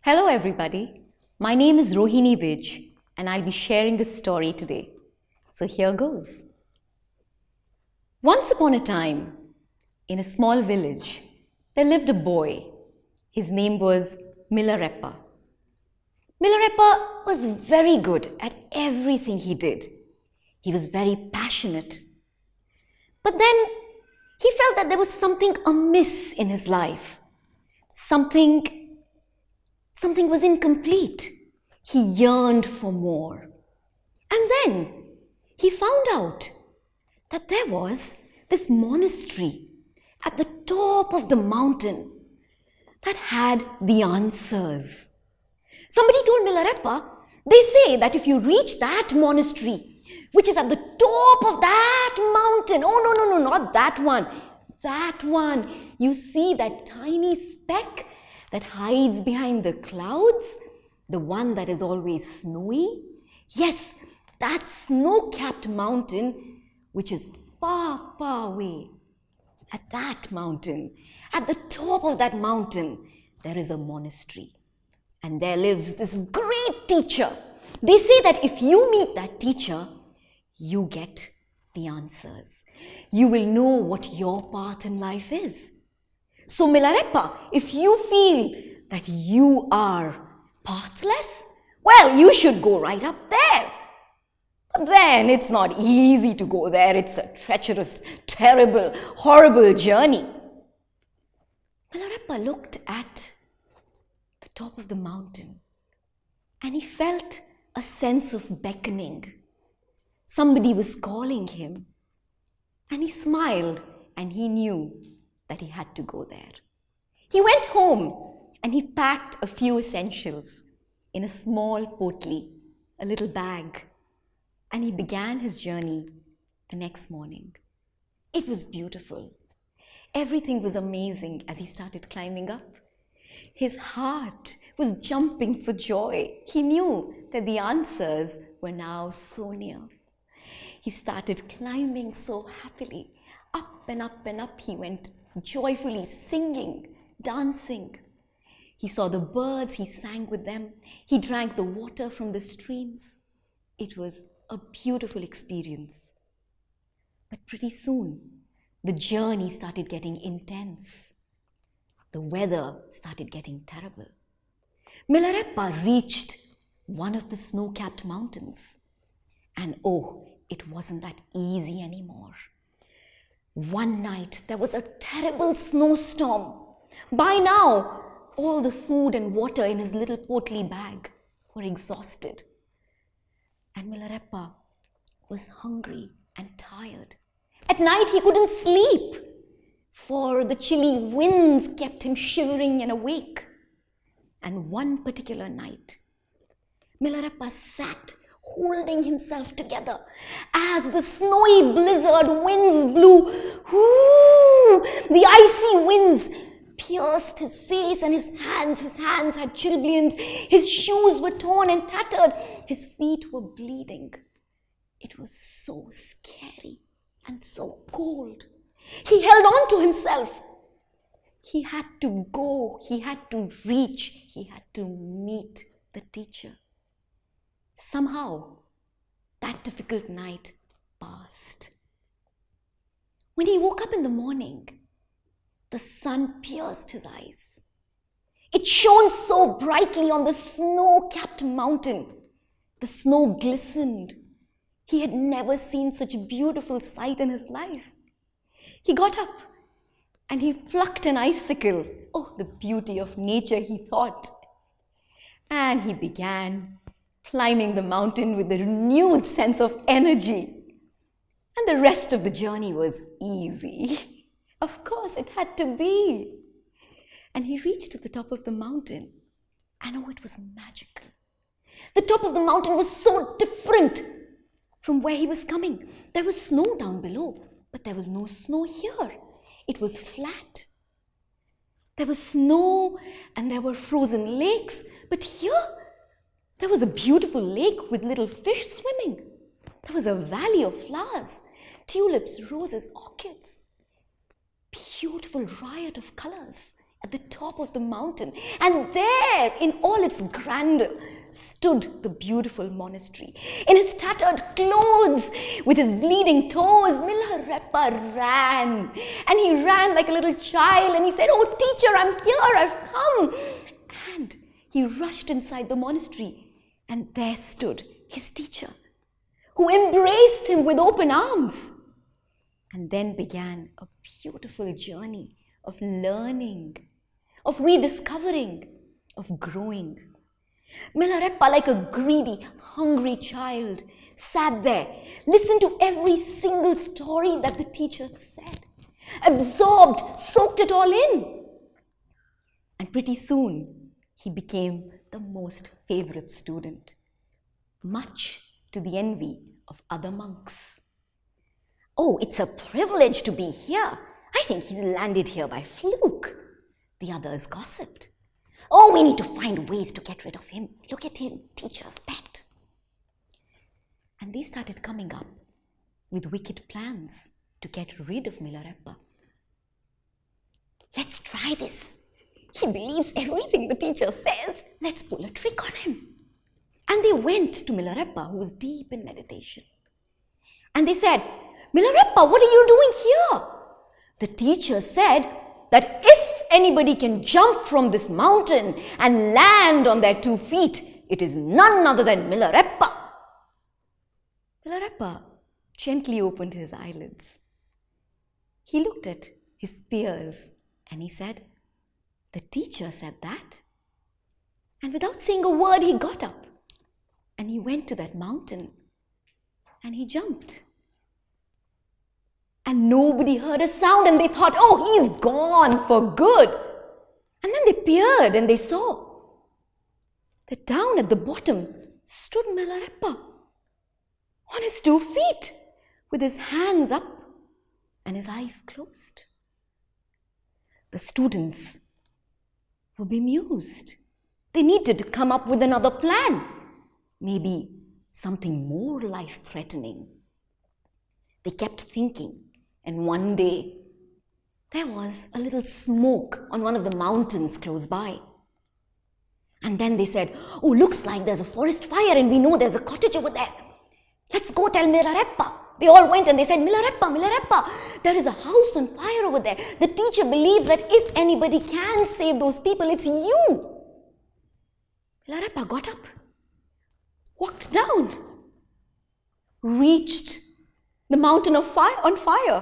Hello everybody, my name is Rohini Vij and I'll be sharing a story today. So here goes. Once upon a time, in a small village, there lived a boy. His name was Milarepa. Milarepa was very good at everything he did. He was very passionate. But then he felt that there was something amiss in his life. Something was incomplete. He yearned for more. And then he found out that there was this monastery at the top of the mountain that had the answers. Somebody told Milarepa, they say that if you reach that monastery, which is at the top of that mountain, oh no, not that one, you see that tiny speck that hides behind the clouds, the one that is always snowy? Yes, that snow-capped mountain, which is far, far away. At that mountain, at the top of that mountain, there is a monastery. And there lives this great teacher. They say that if you meet that teacher, you get the answers. You will know what your path in life is. So Milarepa, if you feel that you are pathless, well, you should go right up there. But then it's not easy to go there. It's a treacherous, terrible, horrible journey. Milarepa looked at the top of the mountain and he felt a sense of beckoning. Somebody was calling him and he smiled and he knew that he had to go there. He went home and he packed a few essentials in a small potli, a little bag, and he began his journey the next morning. It was beautiful. Everything was amazing as he started climbing up. His heart was jumping for joy. He knew that the answers were now so near. He started climbing so happily. Up and up and up he went, joyfully singing, dancing. He saw the birds, he sang with them. He drank the water from the streams. It was a beautiful experience. But pretty soon, the journey started getting intense. The weather started getting terrible. Milarepa reached one of the snow-capped mountains. And oh, it wasn't that easy anymore. One night, there was a terrible snowstorm. By now, all the food and water in his little potli bag were exhausted. And Milarepa was hungry and tired. At night, he couldn't sleep, for the chilly winds kept him shivering and awake. And one particular night, Milarepa sat holding himself together as the snowy blizzard winds blew. Whoo! The icy winds pierced his face and his hands had chilblains. His shoes were torn and tattered. His feet were bleeding. It was so scary and so cold. He held on to himself. He had to go. He had to reach. He had to meet the teacher. Somehow, that difficult night passed. When he woke up in the morning, the sun pierced his eyes. It shone so brightly on the snow-capped mountain. The snow glistened. He had never seen such a beautiful sight in his life. He got up and he plucked an icicle. Oh, the beauty of nature, he thought. And he began climbing the mountain with a renewed sense of energy. And the rest of the journey was easy. Of course, it had to be. And he reached the top of the mountain. And oh, it was magical. The top of the mountain was so different from where he was coming. There was snow down below, but there was no snow here. It was flat. There was snow and there were frozen lakes, but here there was a beautiful lake with little fish swimming. There was a valley of flowers, tulips, roses, orchids. Beautiful riot of colors. at the top of the mountain, and there, in all its grandeur, stood the beautiful monastery. In his tattered clothes, with his bleeding toes, Milarepa ran. And he ran like a little child, and he said, "Oh, teacher, I'm here, I've come." And he rushed inside the monastery, and there stood his teacher, who embraced him with open arms. And then began a beautiful journey of learning, of rediscovering, of growing. Milarepa, like a greedy, hungry child, sat there, listened to every single story that the teacher said, absorbed, soaked it all in. And pretty soon, he became the most favorite student, much to the envy of other monks. "Oh, it's a privilege to be here. I think he's landed here by fluke," the others gossiped. "Oh, we need to find ways to get rid of him. Look at him, teacher's pet." And they started coming up with wicked plans to get rid of Milarepa. "Let's try this. He believes everything the teacher says. Let's pull a trick on him." And they went to Milarepa, who was deep in meditation. And they said, "Milarepa, what are you doing here? The teacher said that if anybody can jump from this mountain and land on their 2 feet, it is none other than Milarepa." Milarepa gently opened his eyelids. He looked at his peers and he said, "The teacher said that." And without saying a word, he got up and he went to that mountain and he jumped. And nobody heard a sound, and they thought, "Oh, he's gone for good." And then they peered and they saw that down at the bottom stood Milarepa on his 2 feet, with his hands up and his eyes closed. The students were bemused. They needed to come up with another plan, maybe something more life-threatening. They kept thinking. And one day, there was a little smoke on one of the mountains close by. And then they said, "Oh, looks like there's a forest fire and we know there's a cottage over there. Let's go tell Milarepa." They all went and they said, "Milarepa, Milarepa, there is a house on fire over there. The teacher believes that if anybody can save those people, it's you." Milarepa got up, walked down, reached the mountain of fire on fire,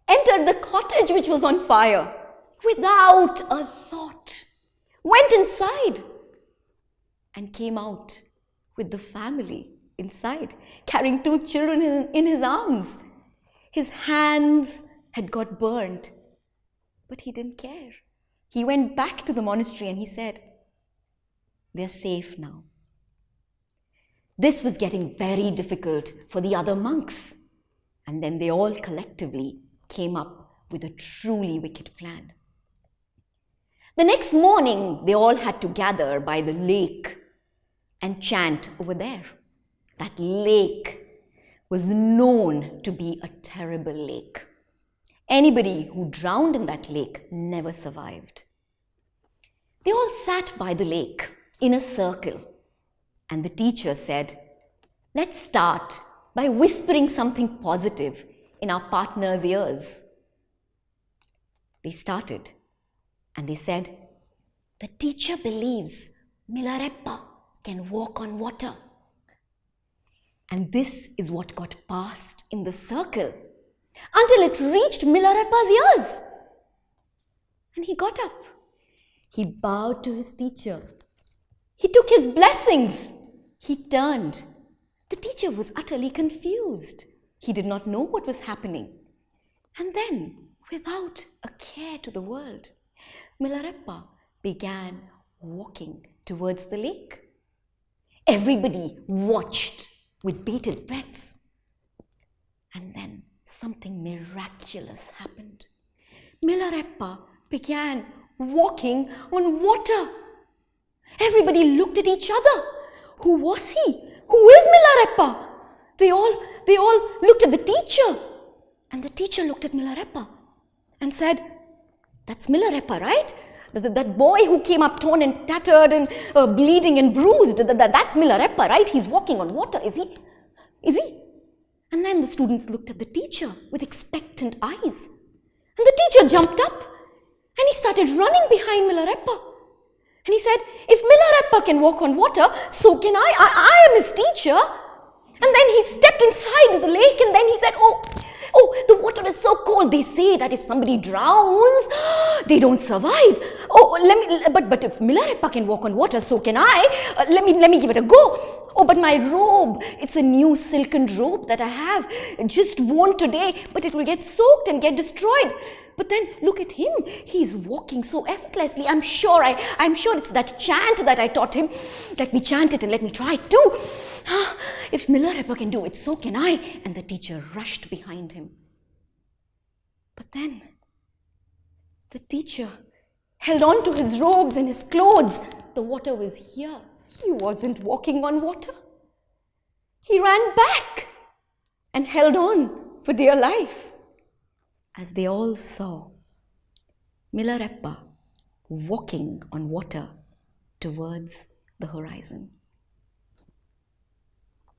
entered the cottage which was on fire without a thought, went inside and came out with the family inside, carrying 2 children in his arms. His hands had got burnt, but he didn't care. He went back to the monastery and he said, "They're safe now." This was getting very difficult for the other monks. And then they all collectively came up with a truly wicked plan. The next morning, they all had to gather by the lake and chant over there. That lake was known to be a terrible lake. Anybody who drowned in that lake never survived. They all sat by the lake in a circle, and the teacher said, "Let's start by whispering something positive in our partner's ears." They started and they said, "The teacher believes Milarepa can walk on water." And this is what got passed in the circle until it reached Milarepa's ears. And he got up. He bowed to his teacher. He took his blessings. He turned. The teacher was utterly confused. He did not know what was happening. And then, without a care to the world, Milarepa began walking towards the lake. Everybody watched with bated breaths. And then something miraculous happened. Milarepa began walking on water. Everybody looked at each other. Who was he? Who is Milarepa? They all looked at the teacher. And the teacher looked at Milarepa and said, That's Milarepa, right? That boy who came up torn and tattered and bleeding and bruised. That's Milarepa, right? He's walking on water, is he? Is he? And then the students looked at the teacher with expectant eyes. And the teacher jumped up and he started running behind Milarepa. And he said, if Milarepa can walk on water, so can I. I am his teacher. And then he stepped inside the lake and then he said, oh, the water is so cold. They say that if somebody drowns, they don't survive. But if Milarepa can walk on water, so can I. Let me give it a go. Oh, but my robe, it's a new silken robe that I have just worn today, but it will get soaked and get destroyed. But then look at him. He's walking so effortlessly. I'm sure it's that chant that I taught him. Let me chant it and let me try it too. If Milarepa can do it, so can I. And the teacher rushed behind him. But then the teacher held on to his robes and his clothes. The water was here. He wasn't walking on water. He ran back and held on for dear life. As they all saw Milarepa walking on water towards the horizon.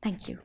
Thank you.